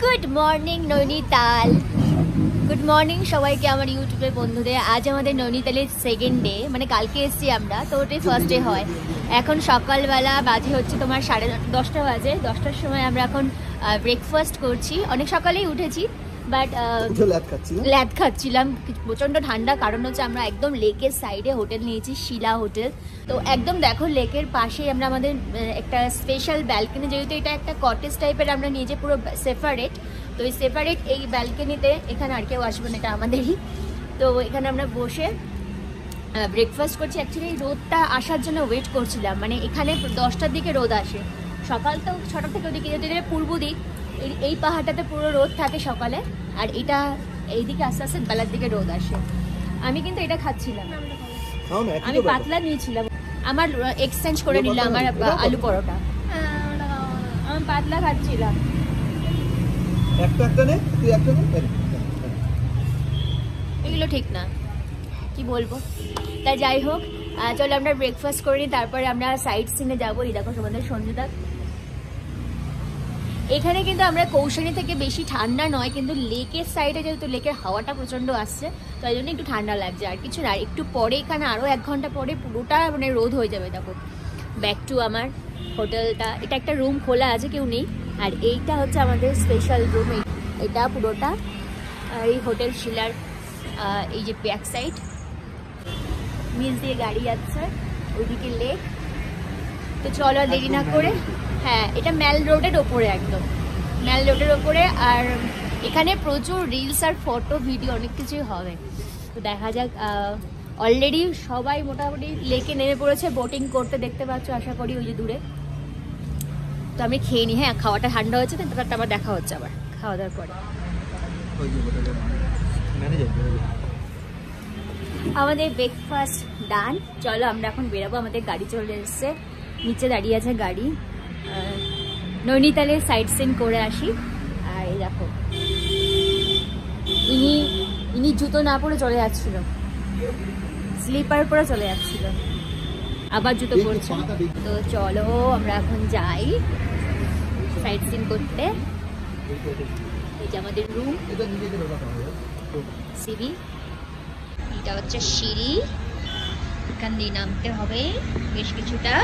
Good morning Nainital. Good morning সবাইকে আমার ইউটিউবের বন্ধুদের। আজ আমাদের নৈনিতালের সেকেন্ড ডে, মানে কালকে এসেছি আমরা, তো ওটাই ফার্স্ট ডে হয়। এখন সকালবেলা বাজে হচ্ছে তোমার 10:30 বাজে। 10টার সময় আমরা এখন ব্রেকফাস্ট করছি। অনেক সকালেই উঠেছি, বাট ল্যাদ খাচ্ছিলাম। প্রচণ্ড ঠান্ডা, কারণ হচ্ছে আমরা একদম লেকের সাইডে হোটেল নিয়েছি, শিলা হোটেল। তো একদম দেখো লেকের পাশেই আমরা আমাদের একটা স্পেশাল ব্যালকনি, যেহেতু এটা একটা কটেজ টাইপের আমরা নিয়েছি, পুরো সেপারেট। তো এই সেপারেট এই ব্যালকনিতে এখানে আর কেউ আসবে না, এটা আমাদেরই। তো এখানে আমরা বসে ব্রেকফাস্ট করছি। অ্যাকচুয়ালি রোদটা আসার জন্য ওয়েট করছিলাম, মানে এখানে 10টার দিকে রোদ আসে। সকাল তো 6টা থেকে ওদিকে, যেহেতু এটা পূর্ব দিক, এই পাহাড়টাতে পুরো রোদ থাকে সকালে, আর এটা এইদিকে আস্তে আস্তে বেলার দিকে রোদ আসে। আমি কিন্তু এটা খাচ্ছিলাম, আমি পাতলা নিয়েছিলাম, আমার এক্সচেঞ্জ করে নিলাম আমার আলু পরোটা। আমি পাতলা খাচ্ছিলাম। এগুলো ঠিক না, কি বলবো। তাই যাই হোক, চলো আমরা ব্রেকফাস্ট করে নিই, তারপরে আমরা সাইট সিনে যাবো। এই দেখো তোমাদের সঞ্জুদা। এখানে কিন্তু আমরা কৌশানি থেকে বেশি ঠান্ডা নয়, কিন্তু লেকের সাইডে যেহেতু লেকের হাওয়াটা প্রচন্ড আসছে, তো এই জন্য একটু ঠান্ডা লাগছে, আর কিছু না। একটু পরে এখানে আরো 1 ঘন্টা পরে পুরোটা মানে রোদ হয়ে যাবে। দেখো ব্যাক টু আমার হোটেলটা। এটা একটা রুম খোলা আছে, কেউ নেই। আর এইটা হচ্ছে আমাদের স্পেশাল রুম, এটা পুরোটা। এই হোটেল শিলার এই যে ব্যাক সাইড, নিচ দিয়ে গাড়ি যাচ্ছে, ওইদিকে লেক। তো চলো দেরি না করে, হ্যাঁ এটা ম্যাল রোডের ওপরে, একদম ম্যাল রোডের ওপরে। আর এখানে প্রচুর রিলস আর ফটো ভিডিও অনেক কিছুই হবে। তো দেখা যাক। অলরেডি সবাই মোটামুটি লেকে নেমে পড়েছে বোটিং করতে, দেখতে পাচ্ছ আশা করি ওই যে দূরে। তো আমি খেয়ে নিই, হ্যাঁ খাওয়াটা ঠান্ডা হচ্ছে, তো তারপর আবার দেখা হচ্ছে আবার খাওয়া দাওয়ার পরে। আমাদের ব্রেকফাস্ট ডান। চলো আমরা এখন বেরোবো, আমাদের গাড়ি চলে এসছে, নিচে দাঁড়িয়ে আছে গাড়ি। নৈনিতালের সাইট সিন করে আসি। আর এই দেখো ইনি জুতো না পরে চলে যাচ্ছিল, স্লিপার পরে চলে যাচ্ছিল, আবার জুতো পরছে। তো চলো আমরা এখন যাই সাইট সিন করতে। এই যে আমাদের রুম, সিবি, এটা হচ্ছে সিঁড়ি, এখান দিয়ে নামতে হবে বেশ কিছুটা।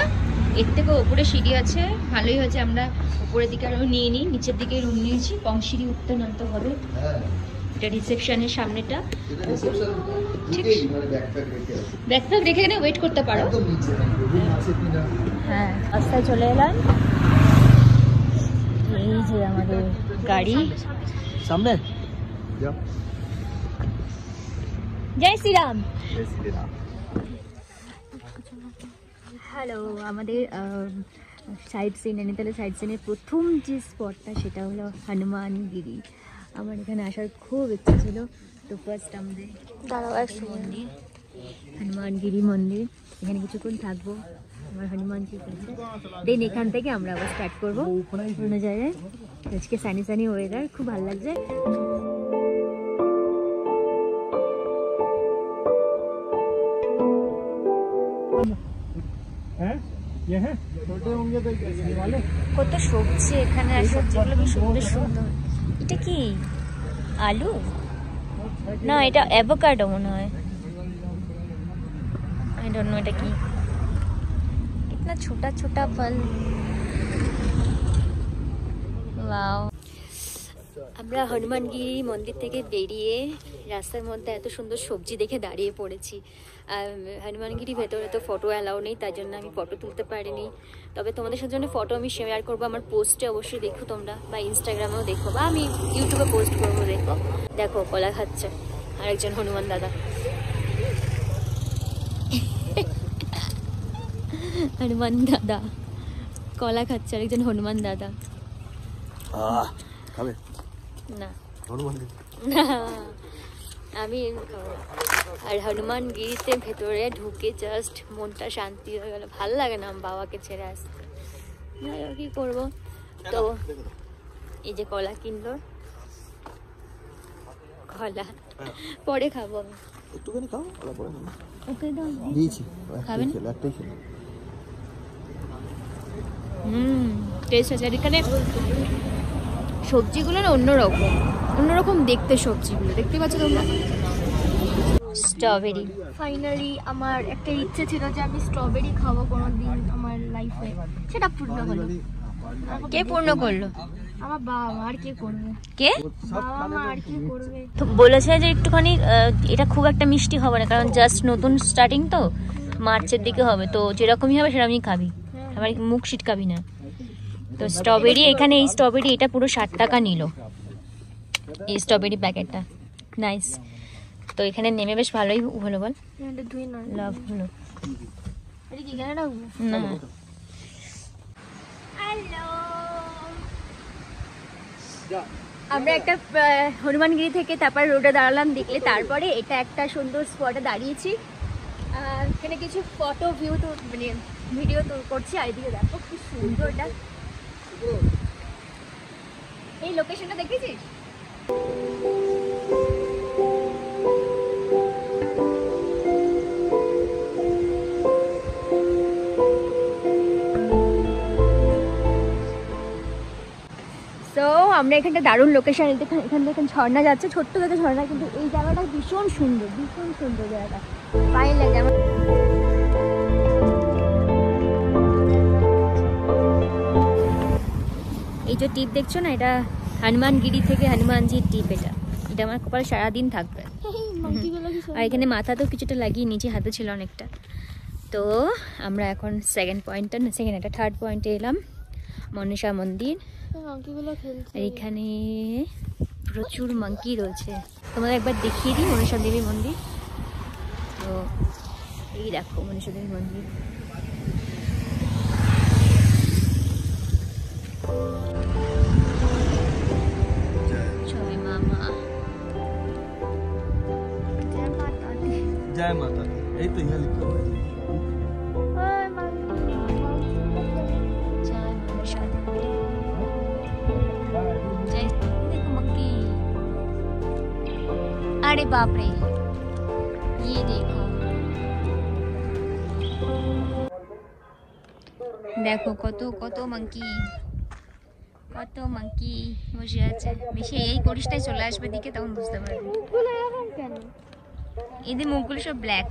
এর থেকে ওপরে সিঁড়ি আছে, ভালোই হয়েছে আমরা উপরের দিকে আরো নিয়ে নিই, নিচের দিকে রুম নিয়েছি, কম সিঁড়ি উঠতে নামতে হবে। এটা রিসেপশনের সামনেটা, ঠিক ব্যাকপ্যাক রেখে এখানে ওয়েট করতে পারো। হ্যাঁ রাস্তায় চলে এলাম। এই যে আমাদের গাড়ি সামনে। জয় শ্রীরাম। হ্যালো, আমাদের সাইড সিন, নৈনিতালের সাইড সিনের প্রথম যে স্পটটা সেটা হলো হনুমানগিরি। আমার এখানে আসার খুব ইচ্ছা ছিল। তো ফার্স্ট আমাদের মন্দির, হনুমানগিরি মন্দির, এখানে কিছুক্ষণ থাকবো, আমার হনুমানজি বলছে। দেন এখান থেকে আমরা আবার স্টার্ট করবো অন্য জায়গায়। আজকে সানি সানি ওয়েদার, খুব ভালো লাগছে। কত সবজি এখানে, আর সবজিগুলো কি সুন্দর সুন্দর। এটা কি আলু না, এটা অ্যাভোকাডো মনে হয়, আই ডোন্ট নো এটা কি। কিতনা ছোটা ছোটা ফল, ওয়াও। আমরা হনুমানগিরি মন্দির থেকে বেরিয়ে রাস্তার মধ্যে এত সুন্দর সবজি দেখে দাঁড়িয়ে পড়েছি। হনুমানগিরি ভেতরে তো ফটো অ্যালাউ নেই, তাই জন্য আমি ফটো তুলতে পারিনি। তবে তোমাদের জন্য ফটো আমি শেয়ার করবো আমার পোস্টে, অবশ্যই দেখো তোমরা, বা ইনস্টাগ্রামেও দেখো, বা আমি ইউটিউবে পোস্ট করবো। দেখো দেখো কলা খাচ্ছে আরেকজন হনুমান দাদা। হনুমান দাদা কলা খাচ্ছে, আরেকজন হনুমান দাদা। না আমি খাবো। আর হনুমানগিরিতে ভেতরে ঢুকে জাস্ট মনটা শান্তি হয়ে গেল। ভালো লাগে না বাবাকে ছেড়ে আসতে, কি করবো। তো এই যে কলা কিনলো, কলা পরে খাবো আমি। একটুখানি খাও, ওকে দাও, দিয়েছি, খাবেন? একটাই খেলো। টেস্ট আছে। এখানে সবজিগুলো না অন্যরকম দেখতে সবজিগুলো, দেখতে পাচ্ছ তোমরা। স্ট্রবেরি, ফাইনালি আমার একটা ইচ্ছে ছিল যে আমি স্ট্রবেরি খাবো কোনোদিন আমার লাইফে, সেটা পূর্ণ হলো। কে পূর্ণ করলো? আমার বাবা মা। আর কে করবে? কে? বাবা মা। আর কি করবে? তো বলেছে যে একটুখানি এটা খুব একটা মিষ্টি হবে না, কারণ জাস্ট নতুন স্টার্টিং তো, মার্চের দিকে হবে, তো যেরকমই হবে সেরকমই খাবি, আমার মুখ ছিটকাবি না। তো স্ট্রবেরি এখানে, এই স্ট্রবেরি এটা পুরো 60 টাকা নিল এই স্ট্রবেরি প্যাকেটটা। নাইস। তো এখানে নেমে বেশ ভালোই হলো, বল লাভ হলো না। আমরা একটা হনুমানগিরি থেকে তারপর রোডে দাঁড়ালাম, দেখলে তারপরে এটা একটা সুন্দর স্পটে দাঁড়িয়েছি। এখানে কিছু ফটো ভিউ তো মানে ভিডিও তো করছি। আর এদিকে দেখো কি সুন্দর এটা, এই লোকেশনটা দেখেছিস? তো আমরা এখানটা দারুণ লোকেশন, এখান থেকে ঝর্ণা যাচ্ছে, ছোট্ট থেকে ঝর্ণা, কিন্তু এই জায়গাটা ভীষণ সুন্দর জায়গাটা, ফাইন লাগে আমার। এই যে টিপ দেখছো না, এটা হনুমানগিরি থেকে হনুমানজির টিপ। এটা আমার কপালে সারাদিন থাকবে। আর এখানে মাথাতেও কিছুটা লাগিয়ে নিচে, হাতে ছিল অনেকটা। তো আমরা এখন থার্ড পয়েন্টে এলাম, মনসা মন্দির। এখানে প্রচুর মাঙ্কি রয়েছে, তোমাদের একবার দেখিয়ে দিই মনসা দেবী মন্দির। তো এই দেখো মনসা দেবী মন্দির। জয় মামা, जय माता दी। यही तो यहाँ लिखा हुआ है। अरे बाप रे, ये देखो দেখো কত মাঙ্কি বসে আছে। বেশি এই করিসটাই চলে আসবে দিকে, তখন বুঝতে পারবে। এদের মুখগুলো সব ব্ল্যাক।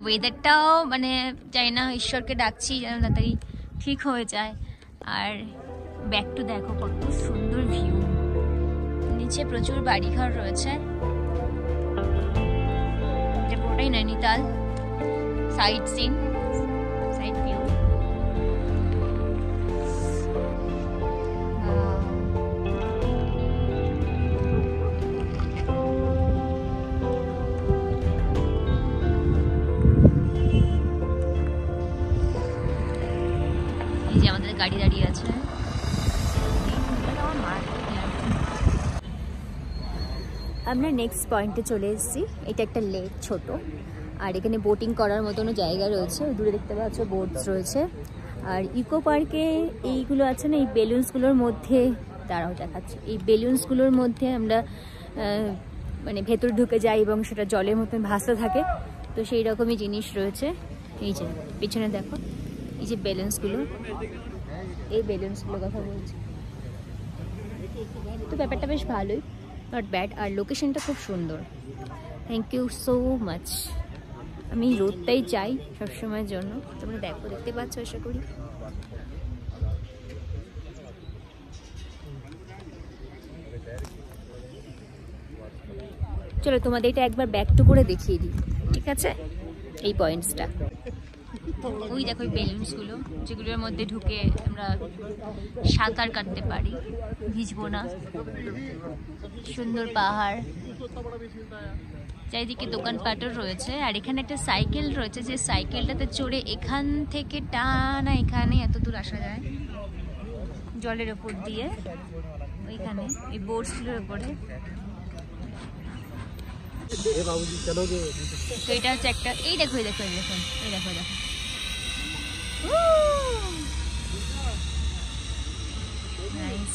ওয়েদারটাও মানে চাই না, ঈশ্বরকে ডাকছি যেন তাড়াতাড়ি ঠিক হয়ে যায়। আর ব্যাকটু দেখো কত সুন্দর ভিউ, নিচে প্রচুর বাড়িঘর রয়েছে। এটা পুরোটাই নৈনিতাল সাইড ভিউ। এই যে আমাদের গাড়ি দাঁড়িয়ে আছে। আমরা নেক্সট পয়েন্টে চলে এসেছি। এটা একটা লেক ছোট, আর এখানে বোটিং করার মতনও জায়গা রয়েছে। দূরে দেখতে পাচ্ছ বোটস রয়েছে। আর ইকো পার্কে এইগুলো আছে না, এই বেলুনসগুলোর মধ্যে, দাঁড়াও দেখাচ্ছি, এই বেলুনসগুলোর মধ্যে আমরা মানে ভেতরে ঢুকে যাই এবং সেটা জলের মতন ভাসতে থাকে। তো সেই রকমই জিনিস রয়েছে। এই যে পিছনে দেখো, এই যে বেলুনসগুলো, এই বেলুনসগুলোর কথা বলছি। তো ব্যাপারটা বেশ ভালোই, নট ব্যাড। আর লোকেশনটা খুব সুন্দর। Thank you so much. আমি রোদটাই চাই সবসময়ের জন্য। তোমরা দেখতে পাচ্ছ আশা করি। চলো তোমাদের এটা একবার ব্যাক টু করে দেখিয়ে দিই, ঠিক আছে? এই পয়েন্টসটা ওই দেখো, ওই বেলুনসগুলো যেগুলোর মধ্যে ঢুকে আমরা সাঁতার কাটতে পারি, ভিজবো না। সুন্দর পাহাড়, চারিদিকে দোকানপাটও রয়েছে। আর এখানে একটা সাইকেল রয়েছে, যে সাইকেলটাতে চড়ে এখান থেকে টানা এখানে এত দূর আসা যায় জলের ওপর দিয়ে, ওইখানে এই বোটসগুলোর ওপরে। তো এটা হচ্ছে একটা, এই দেখো নাইস।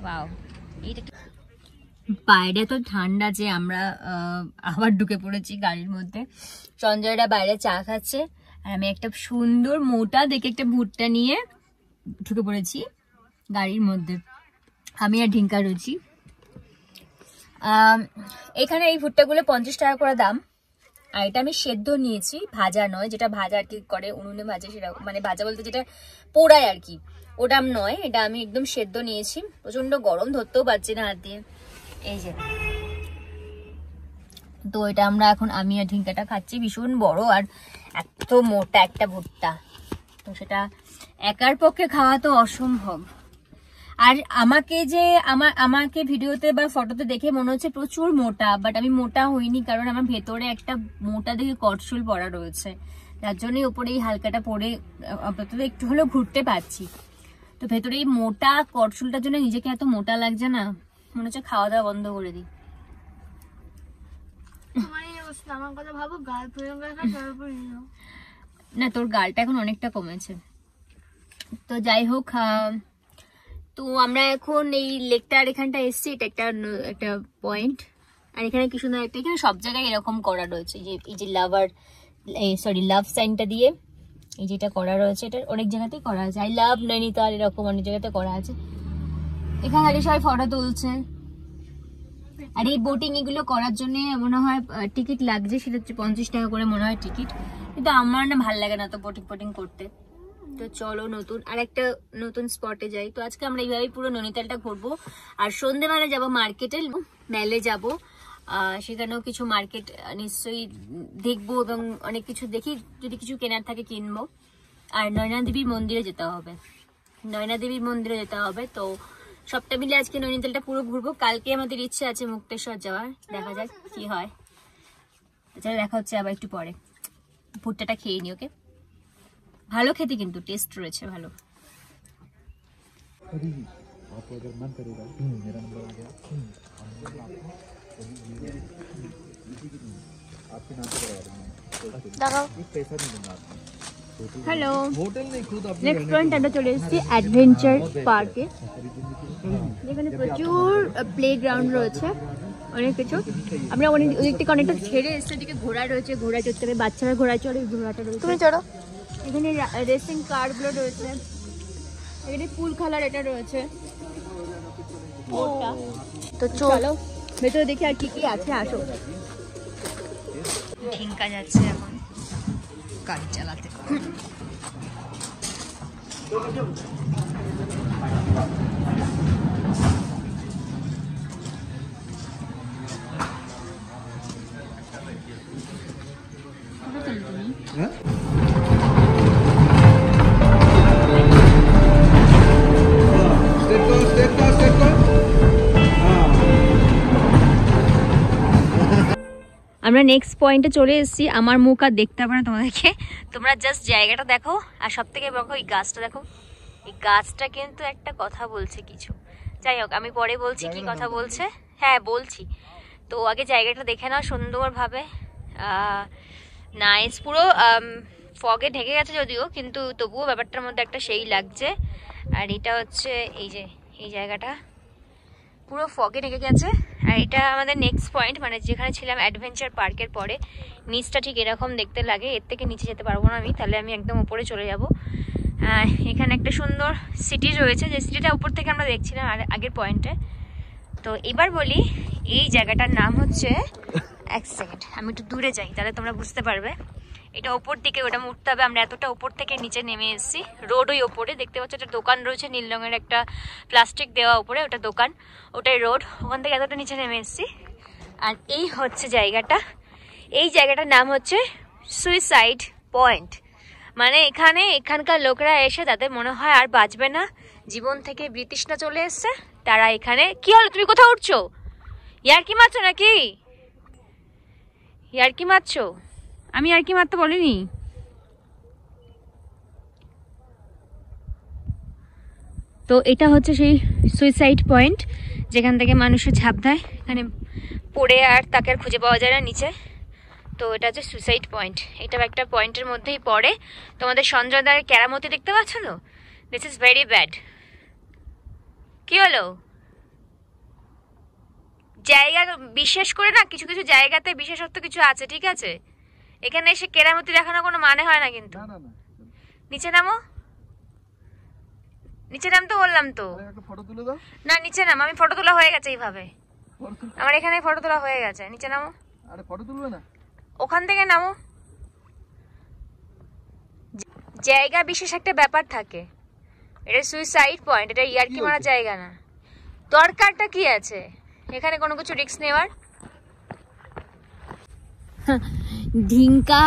ওয়াও, বাইরে তো ঠান্ডা যে আমরা আবার ঢুকে পড়েছি গাড়ির মধ্যে। সঞ্জয়রা বাইরে চা খাচ্ছে আর আমি একটা সুন্দর মোটা দেখে একটা ভুট্টা নিয়ে ঢুকে পড়েছি গাড়ির মধ্যে, আমি আর ঢিঙ্কা রুচি। এখানে এই ভুট্টাগুলো 50 টাকা করে দাম। আর এটা আমি সেদ্ধ নিয়েছি, ভাজা নয়, যেটা ভাজা আর কি করে উনুনে ভাজে সেরকম, মানে ভাজা বলতে যেটা পোড়ায় আর কি, ওটা নয়, এটা আমি একদম সেদ্ধ নিয়েছি। প্রচন্ড গরম, ধরতেও পারছি না হাত দিয়ে, এই যে। তো এটা আমরা এখন আমি আর ঢিঙ্কাটা খাচ্ছি, ভীষণ বড় আর এত মোটা একটা ভুট্টা, তো সেটা একার পক্ষে খাওয়া তো অসম্ভব। আর আমাকে ভিডিওতে বা ফটোতে দেখে মনে হচ্ছে প্রচুর মোটা, বাট আমি মোটা হইনি, কারণ আমার ভেতরে একটা মোটা দেখে কটশুল পড়া রয়েছে, তার জন্যই ওপরে এই হালকাটা পরে আপাতত একটু হলেও ঘুরতে পারছি। তো ভেতরে এই মোটা কটশুলটার জন্য নিজেকে এত মোটা লাগছে না, মনে হচ্ছে খাওয়া দাওয়া বন্ধ করে দিই। না, তোর গালটা এখন অনেকটা কমেছে। তো যাই হোক, তো আমরা এখন এই লেকটার এখানটা এসছি, এটা একটা পয়েন্ট। আর এখানে কি সুন্দর একটা, এখানে সব জায়গায় এরকম করা রয়েছে, এই যে লাভ সাইনটা দিয়ে এই যেটা করা রয়েছে, এটা অনেক জায়গাতেই করা আছে। আই লাভ নৈনিতাল, এরকম অনেক জায়গাতে করা আছে। এখানে সবাই ফটো তুলছে। আর এই বোটিং এগুলো করার জন্য মনে হয় টিকিট লাগছে, সেটা হচ্ছে 50 টাকা করে মনে হয় টিকিট, কিন্তু আমার না ভালো লাগে না তো বোটিং করতে। তো চলো আরেকটা নতুন স্পটে যাই। তো আজকে আমরা এইভাবেই পুরো নৈনিতালটা ঘুরবো, আর সন্ধ্যেবেলা যাবো মার্কেটে, মেলে যাবো, সেখানেও কিছু মার্কেট নিশ্চয়ই দেখবো এবং অনেক কিছু দেখি, যদি কিছু কেনার থাকে কিনবো। আর নয়না দেবীর মন্দিরে যেতে হবে, তো সবটা মিলে আজকে নৈনিতালটা পুরো ঘুরবো। কালকে আমাদের ইচ্ছে আছে মুক্তেশ্বর যাওয়ার, দেখা যাক কি হয়। দেখা হচ্ছে আবার একটু পরে। ভুট্টাটা খেয়ে নি, ওকে? ভালো খেতে, কিন্তু টেস্ট রয়েছে ভালো। হ্যালো, নেক্সট পয়েন্ট আমরা চলে এসেছি অ্যাডভেঞ্চার পার্কে, যেখানে প্রচুর প্লে গ্রাউন্ড রয়েছে, অনেক কিছু। আমরা ওদিক থেকে অনেকটা ছেড়ে এসে, দিকে ঘোড়া রয়েছে, ঘোড়া চড়তে হবে, বাচ্চারা ঘোড়া চড়ে, ঘোড়াটা রয়েছে, তুমি চড়ো। এখানে রেসিং কারগুলো রয়েছে, এখানে পুল খেলার এটা রয়েছে। তো চলো ভেতরে দেখি আর কি কি আছে, আসো। ঢিঙ্কা যাচ্ছে এখন গাড়ি চালাতে। আমরা নেক্সট পয়েন্টে চলে এসেছি। আমার মুখ আর দেখতে পাবে না তোমাদেরকে, তোমরা জাস্ট জায়গাটা দেখো। আর সব থেকে দেখো এই গাছটা দেখো, এই গাছটা কিন্তু একটা কথা বলছে কিছু। যাই হোক, আমি পরে বলছি কি কথা বলছে, হ্যাঁ বলছি। তো আগে জায়গাটা দেখে নাও সুন্দরভাবে। নাইস, পুরো ফগে ঢেকে গেছে যদিও, কিন্তু তবুও ব্যাপারটার মধ্যে একটা সেই লাগছে। আর এটা হচ্ছে এই জায়গাটা পুরো ফগে ঢেকে গেছে। আর এটা আমাদের নেক্সট পয়েন্ট, মানে যেখানে ছিলাম অ্যাডভেঞ্চার পার্কের পরে। নিচটা ঠিক এরকম দেখতে লাগে, এর থেকে নিচে যেতে পারবো না আমি, তাহলে আমি একদম উপরে চলে যাব। এখানে একটা সুন্দর সিটি রয়েছে, যে সিটিটা উপর থেকে আমরা দেখছিলাম আগের পয়েন্টে। তো এবার বলি, এই জায়গাটার নাম হচ্ছে, এক সেকেন্ড আমি একটু দূরে যাই, তাহলে তোমরা বুঝতে পারবে। এটা ওপর দিকে, ওটা উঠতে হবে। আমরা এতটা উপর থেকে নিচে নেমে এসেছি, রোড ওই ওপরে দেখতে পাচ্ছ, একটা দোকান রয়েছে নীল রঙের, একটা প্লাস্টিক দেওয়া উপরে, ওটা দোকান, ওটাই রোড। ওখান থেকে এতটা নিচে নেমে এসেছি। আর এই হচ্ছে জায়গাটা, এই জায়গাটার নাম হচ্ছে সুইসাইড পয়েন্ট। মানে এখানকার লোকেরা এসে, তাদের মনে হয় আর বাঁচবে না, জীবন থেকে বিতৃষ্ণা চলে এসছে, তারা এখানে। কি হলো, তুমি কোথাও উঠছো? ইয়ার্কি মারছো নাকি? ইয়ার্কি মারছো? আমি আর কি মারতে বলিনি। তো এটা হচ্ছে সেই সুইসাইড পয়েন্ট, যেখান থেকে মানুষের ঝাঁপ দেয়, এখানে পড়ে আর তাকে আর খুঁজে পাওয়া যায় না নিচে। তো এটা হচ্ছে সুইসাইড পয়েন্ট, এটা একটা পয়েন্টের মধ্যেই পড়ে। তোমাদের সঞ্জয় দার কেরামতি দেখতে পাচ্ছ তো? This is very bad. কি হলো? জায়গা বিশেষ করে না, কিছু কিছু জায়গাতে বিশেষত্ব কিছু আছে, ঠিক আছে? এখানে এসে কেরামতি দেখানো কোনো মানে হয় না কিন্তু। না না না, নিচে নামো, নিচে নামতে বললাম তো। একটা ফটো তুলে দাও। না নিচে নাম, আমি ফটো তোলা হয়ে গেছে এইভাবে, ফটো তুল। আমার এখানে ফটো তোলা হয়ে গেছে। নিচে নামো, আরে ফটো তুলবে না? ওখান থেকে নামো। জায়গা বিশেষ একটা ব্যাপার থাকে, এটা সুইসাইড পয়েন্ট, এটা ইয়ার্কি মারা জায়গা না। দরকারটা কি আছে এখানে কোনো কিছু রিস্ক নেওয়ার? ঢিঙ্কা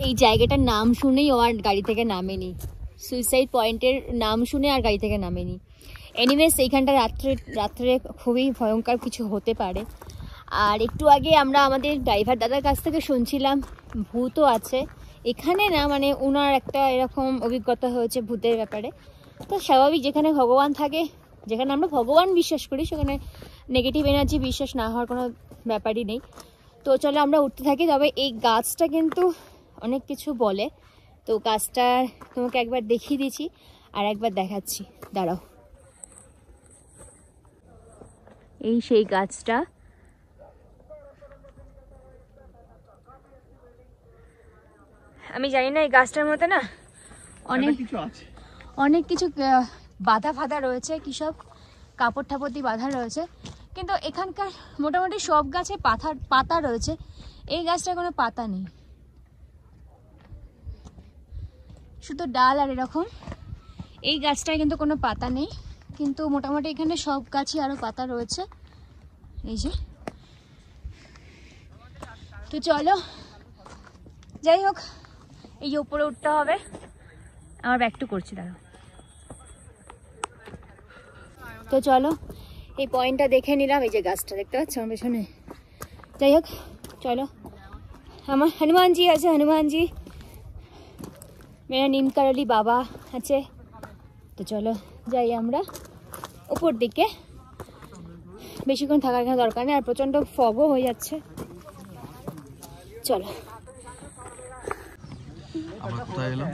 এই জায়গাটার নাম শুনেই ও আর গাড়ি থেকে নামেনি, সুইসাইড পয়েন্টের নাম শুনে আর গাড়ি থেকে নামেনি। এনিওয়েজ এইখানটা রাত্রে খুবই ভয়ঙ্কর কিছু হতে পারে। আর একটু আগে আমরা আমাদের ড্রাইভার দাদার কাছ থেকে শুনছিলাম ভূতও আছে এখানে, না মানে ওনার একটা এরকম অভিজ্ঞতা হয়েছে ভূতের ব্যাপারে। তো স্বাভাবিক, যেখানে ভগবান থাকে, যেখানে আমরা ভগবান বিশ্বাস করি, সেখানে নেগেটিভ এনার্জি বিশ্বাস না হওয়ার কোনো ব্যাপারই নেই। তো চলো আমরা উঠতে থাকি। তবে এই গাছটা কিন্তু অনেক কিছু বলে, তো গাছটা তোমাকে একবার দেখিয়ে দিচ্ছি আর একবার দেখাচ্ছি, দাঁড়াও। এই সেই গাছটা, আমি জানি না এই গাছটার মধ্যে না অনেক কিছু আছে, অনেক কিছু বাধা ফাধা রয়েছে, কি সব কাপড় ঠাপড় দিয়ে বাধা রয়েছে, কিন্তু এখানকার মোটামুটি সব গাছে পাতা রয়েছে, এই গাছটার কোনো পাতা নেই, শুধু ডাল আর এরকম। এই গাছটায় কিন্তু কোনো পাতা নেই, কিন্তু মোটামুটি এখানে সব গাছই আরো পাতা রয়েছে, এই যে। তো চলো, যাই হোক, এই উপরে উঠতে হবে। আমার ব্যাগটু করছি, দাঁড়াও। তো চলো, এই পয়েন্টটা দেখে নিলাম, এই যে গাছটা দেখতে পাচ্ছ আমার পেছনে। যাই হোক চলো, আমার হনুমানজি আছে, হনুমানজি, মেরা নিম কারলি বাবা আছে। তো চলো যাই আমরা উপর দিকে, বেশিক্ষণ থাকার কোনো দরকার নেই, আর প্রচণ্ড ফগও হয়ে যাচ্ছে। চলো, আমরা কোথায় এলাম?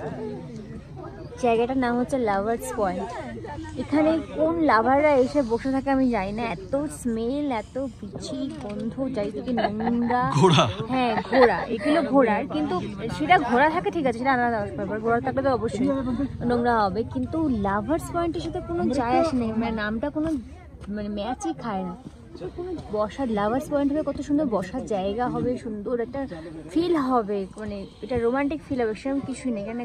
জায়গাটার নাম হচ্ছে লাভার্স পয়েন্ট। এখানে কোন লাভাররা এসে বসে থাকে আমি জানি না, এত স্মেল, এত বিচি গন্ধ, চারিদিকে নোংরা। হ্যাঁ ঘোড়া, এগুলো ঘোড়ার, কিন্তু সেটা ঘোড়া থাকে ঠিক আছে, সেটা আলাদা ব্যাপার, ঘোড়া থাকলে তো অবশ্যই নোংরা হবে, কিন্তু লাভার্স পয়েন্টের সাথে কোনো যায় আসে নেই, মানে নামটা কোনো মানে ম্যাচই খায় না। কোনো বসার, লাভার্স পয়েন্ট হবে, কত সুন্দর বসার জায়গা হবে, সুন্দর একটা ফিল হবে, মানে এটা রোমান্টিক ফিল হবে, সেরকম কিছুই নেই এখানে।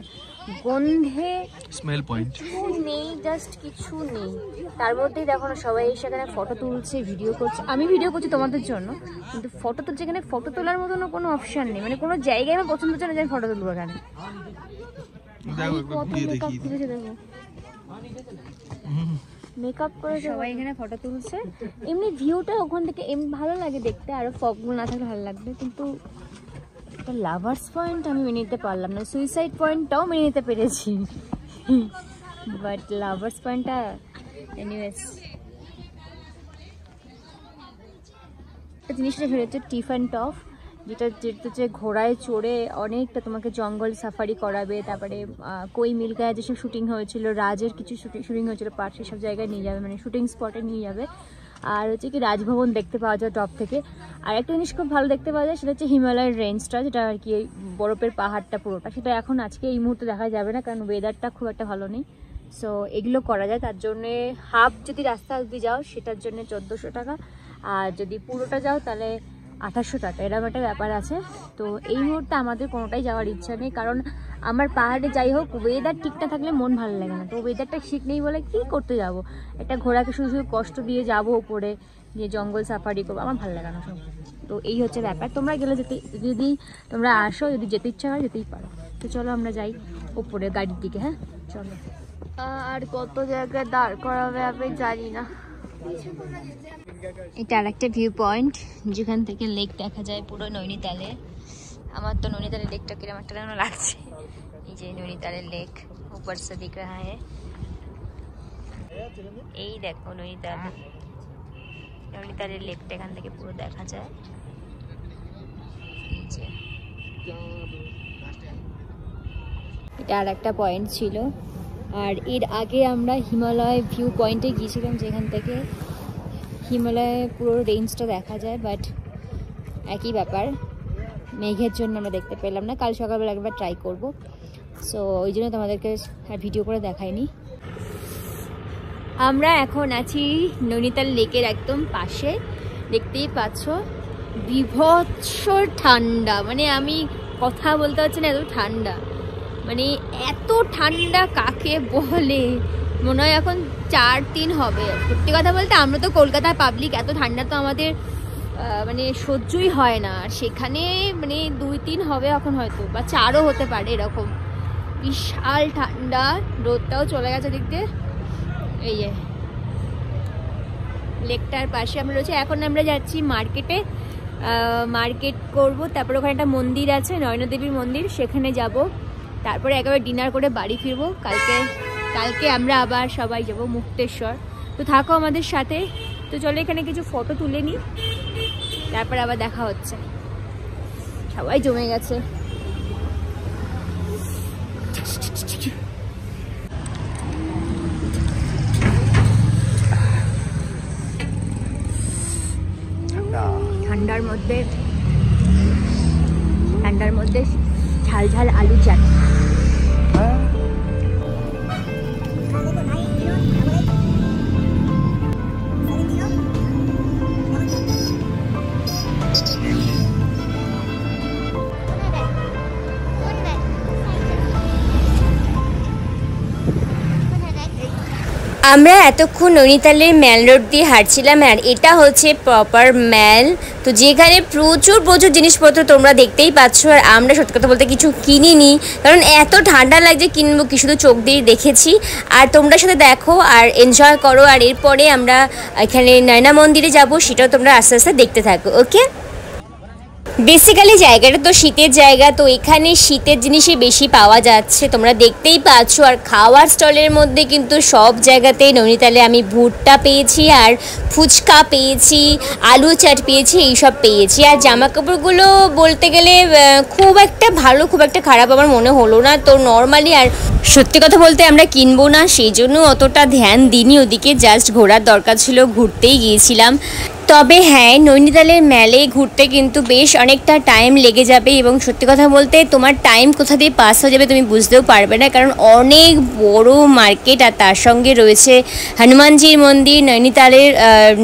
গন্ধে স্মেল পয়েন্ট কিছু নেই, জাস্ট কিছু নেই। তার মধ্যেই দেখো না সবাই এসে এখানে ফটো তুলছে, ভিডিও করছে। আমি ভিডিও করছি তোমাদের জন্য, কিন্তু ফটো তুলছে, এখানে ফটো তোলার মতনও কোনো অপশান নেই, মানে কোনো জায়গায় আমার পছন্দ হচ্ছে না যে আমি ফটো তুলবো এখানে। কত মেকআপ করেছে দেখো, মেকআপ করে সবাই এখানে ফটো তুলছে। এমনি ভিউটা ওখান থেকে এমনি ভালো লাগে দেখতে, আরো ফগগুলো না থাকলে ভালো লাগবে, কিন্তু একটা লাভার্স পয়েন্ট আমি মেনে নিতে পারলাম না। সুইসাইড পয়েন্টটাও মেনে নিতে পেরেছি, বাট লাভার্স পয়েন্টটা এনিওয়েজ। জিনিসটা হচ্ছে টিফান টপ, যেটা হচ্ছে ঘোড়ায় চড়ে অনেকটা তোমাকে জঙ্গল সাফারি করাবে, তারপরে কই মিলগায় যেসব শুটিং হয়েছিল, রাজের কিছু শুটিং হয়েছিল পার্ট, সেসব জায়গায় নিয়ে যাবে, মানে শুটিং স্পটে নিয়ে যাবে। আর হচ্ছে কি রাজভবন দেখতে পাওয়া যায় টপ থেকে। আর একটা জিনিস খুব ভালো দেখতে পাওয়া যায়, সেটা হচ্ছে হিমালয়ের রেঞ্জটা, যেটা আর কি বরফের পাহাড়টা পুরোটা, সেটা এখন আজকে এই মুহূর্তে দেখা যাবে না, কারণ ওয়েদারটা খুব একটা ভালো নেই। সো এগুলো করা যায়, তার জন্যে হাফ যদি রাস্তা অবধি যাও সেটার জন্য 1400 টাকা, আর যদি পুরোটা যাও তাহলে 2800 টাকা, এরকম একটা ব্যাপার আছে। তো এই মুহূর্তে আমাদের কোনোটাই যাওয়ার ইচ্ছা নেই, কারণ আমার পাহাড়ে যাই হোক ওয়েদার ঠিক না থাকলে মন ভালো লাগে না। তো ওয়েদারটা ঠিক নেই বলে কী করতে যাব, একটা ঘোড়াকে শুধু শুধু কষ্ট দিয়ে যাব উপরে, গিয়ে জঙ্গল সাফারি করবো, আমার ভালো লাগে না সব। তো এই হচ্ছে ব্যাপার, তোমরা গেলে যদি তোমরা আসো, যদি যেতে ইচ্ছা হয় যেতেই পারো। তো চলো আমরা যাই উপরে গাড়ির দিকে। হ্যাঁ চলো, আর কত জায়গায় দাঁড় করাবে আমি জানি না। এটা আর একটা ভিউ পয়েন্ট, যেখান থেকে লেক দেখা যায় পুরো নৈনিতালে। আমার তো নৈনিতালের লেকটা কিরকম একটা যেন লাগছে, এই যে নৈনিতালের লেক উপর সে দিখ রহা है। এই দেখো নৈনিতালের লেকটা এখান থেকে পুরো দেখা যায়। এটা আর একটা পয়েন্ট ছিল, আর এর আগে আমরা হিমালয় ভিউ পয়েন্টে গিয়েছিলাম, যেখান থেকে হিমালয় পুরো রেঞ্জটা দেখা যায়, বাট একই ব্যাপার, মেঘের জন্য আমরা দেখতে পেলাম না। কাল সকালবেলা একবার ট্রাই করব। সো ওই জন্য তোমাদেরকে ভিডিও করে দেখাইনি। আমরা এখন আছি নৈনিতাল লেকের একদম পাশে। দেখতেই পাচ্ছ বিভৎস ঠান্ডা, মানে আমি কথা বলতে পারছি না, এত ঠান্ডা। মানে এত ঠান্ডা কাকে বলে, মনে হয় এখন 4-3 হবে। সত্যি কথা বলতে আমরা তো কলকাতার পাবলিক, এত ঠান্ডা তো আমাদের মানে সহ্যই হয় না। আর সেখানে মানে 2-3 হবে এখন হয়তো, বা 4ও হতে পারে এরকম। বিশাল ঠান্ডা, রোদটাও চলে গেছে দেখতে। এই যে লেকটার পাশে আমরা রয়েছে। এখন আমরা যাচ্ছি মার্কেটে, মার্কেট করব। তারপরে ওখানে একটা মন্দির আছে, নয়না দেবীর মন্দির, সেখানে যাব। তারপরে একেবারে ডিনার করে বাড়ি ফিরবো। কালকে আমরা আবার সবাই যাব মুক্তেশ্বর। তো থাকো আমাদের সাথে। তো চলো এখানে কিছু ফটো তুলে নিই, তারপরে আবার দেখা হচ্ছে। সবাই জমে গেছে। ঠান্ডার মধ্যে ঝাল ঝাল আলু চাট। আমরা এতক্ষণ নৈনিতালের ম্যাল রোড দিয়ে হাঁটছিলাম, আর এটা হচ্ছে প্রপার ম্যাল। তো যেখানে প্রচুর জিনিসপত্র তোমরা দেখতেই পাচ্ছ। আর আমরা সত্যি কথা বলতে কিছু কিনিনি, কারণ এত ঠান্ডা লাগছে কিনবো কি, শুধু চোখ দিয়ে দেখেছি। আর তোমরা সাথে দেখো আর এনজয় করো। আর এরপরে আমরা এখানে নয়না মন্দিরে যাব, সেটাও তোমরা আস্তে আস্তে দেখতে থাকো। ওকে, বেসিক্যালি জায়গাটা তো শীতের জায়গা, তো এখানে শীতের জিনিসই বেশি পাওয়া যাচ্ছে, তোমরা দেখতেই পাচ্ছ। আর খাওয়ার স্টলের মধ্যে কিন্তু সব জায়গাতেই নৈনিতালে আমি ভুট্টা পেয়েছি, আর ফুচকা পেয়েছি, আলু চাট পেয়েছি, এইসব পেয়েছি। আর জামা কাপড়গুলো বলতে গেলে খুব একটা ভালো, খুব একটা খারাপ আমার মনে হলো না। তো নর্মালি, আর সত্যি কথা বলতে আমরা কিনবো না সেই জন্য অতটা ধ্যান দিইনি ওদিকে, জাস্ট ঘোরার দরকার ছিল, ঘুরতেই গিয়েছিলাম। তবে হ্যাঁ, নৈনিতালের মেলে ঘুরতে কিন্তু বেশ অনেকটা টাইম লেগে যাবে, এবং সত্যি কথা বলতে তোমার টাইম কোথা দিয়ে পাস হয়ে যাবে তুমি বুঝতেও পারবে না, কারণ অনেক বড় মার্কেট। আর তার সঙ্গে রয়েছে হনুমানজির মন্দির, নৈনিতালের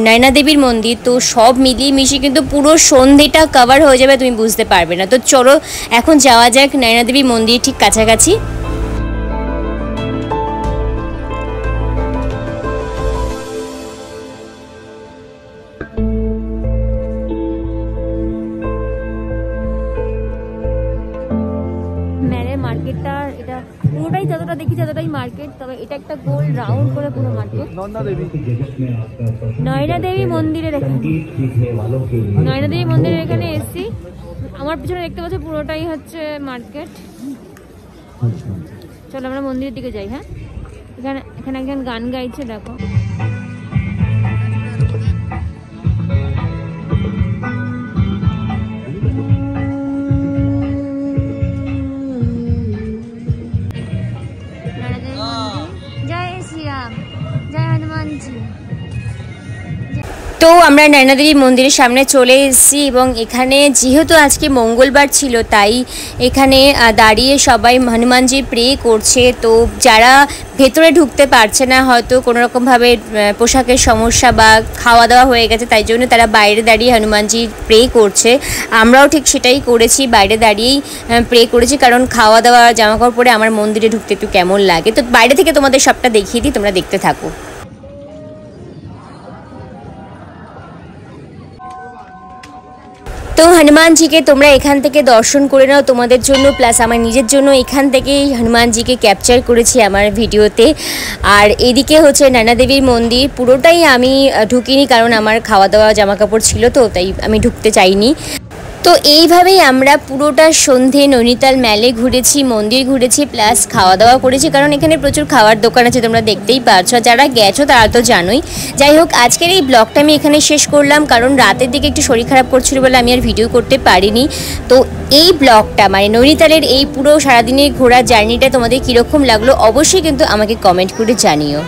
নয়না দেবীর মন্দির। তো সব মিলিয়ে মিশিয়ে কিন্তু পুরো সন্ধেটা কভার হয়ে যাবে, তুমি বুঝতে পারবে না। তো চলো এখন যাওয়া যাক নয়না দেবীর মন্দির ঠিক কাছাকাছি। মার্কেটটা এটা পুরোটাই যতটা দেখি ততটাই মার্কেট, তবে এটা একটা গোল রাউন্ড করে পুরো মার্কেট। নয়না দেবী মন্দিরে নয়না দেবী মন্দিরের এখানে এসছি। আমার পিছনে দেখতে পাচ্ছি পুরোটাই হচ্ছে মার্কেট। চলো আমরা মন্দিরের দিকে যাই। হ্যাঁ, এখানে একজন গান গাইছে, দেখো। তো আমরা নয়না দেবী মন্দিরের সামনে চলে এসেছি, এবং এখানে যেহেতু আজকে মঙ্গলবার ছিল তাই এখানে দাঁড়িয়ে সবাই হনুমানজি প্রে করছে। তো যারা ভেতরে ঢুকতে পারছে না, হয়তো কোনো রকমভাবে পোশাকের সমস্যা বা খাওয়া দাওয়া হয়ে গেছে, তাই জন্য তারা বাইরে দাঁড়িয়ে হনুমানজি প্রে করছে। আমরাও ঠিক সেটাই করেছি, বাইরে দাঁড়িয়েই প্রে করেছি, কারণ খাওয়া দাওয়া জামাকাপড় পরে আমার মন্দিরে ঢুকতে একটু কেমন লাগে। তো বাইরে থেকে তোমাদের সবটা দেখিয়ে দিই, তোমরা দেখতে থাকো। তো হনুমানজিকে তোমরা এখান থেকে দর্শন করে নাও তোমাদের জন্য, প্লাস আমার নিজের জন্য এখান থেকেই হনুমানজিকে ক্যাপচার করেছি আমার ভিডিওতে। আর এদিকে হচ্ছে নয়না দেবীর মন্দির, পুরোটাই আমি ঢুকিনি, কারণ আমার খাওয়া দাওয়া জামাকাপড় ছিল, তো তাই আমি ঢুকতে চাইনি। তো এইভাবেই আমরা পুরোটা সন্ধে নৈনিতাল মেলে ঘুরেছি, মন্দির ঘুরেছি, প্লাস খাওয়া দাওয়া করেছি, কারণ এখানে প্রচুর খাওয়ার দোকান আছে, তোমরা দেখতেই পাচ্ছ। যারা গেছো তারা তো জানোই। যাই হোক, আজকের এই ব্লগটা আমি এখানে শেষ করলাম, কারণ রাতের দিকে একটু শরীর খারাপ করছিল বলে আমি আর ভিডিও করতে পারিনি। তো এই ব্লগটা মানে নৈনিতালের এই পুরো সারাদিনের ঘোরার জার্নিটা তোমাদের কীরকম লাগলো অবশ্যই কিন্তু আমাকে কমেন্ট করে জানিও।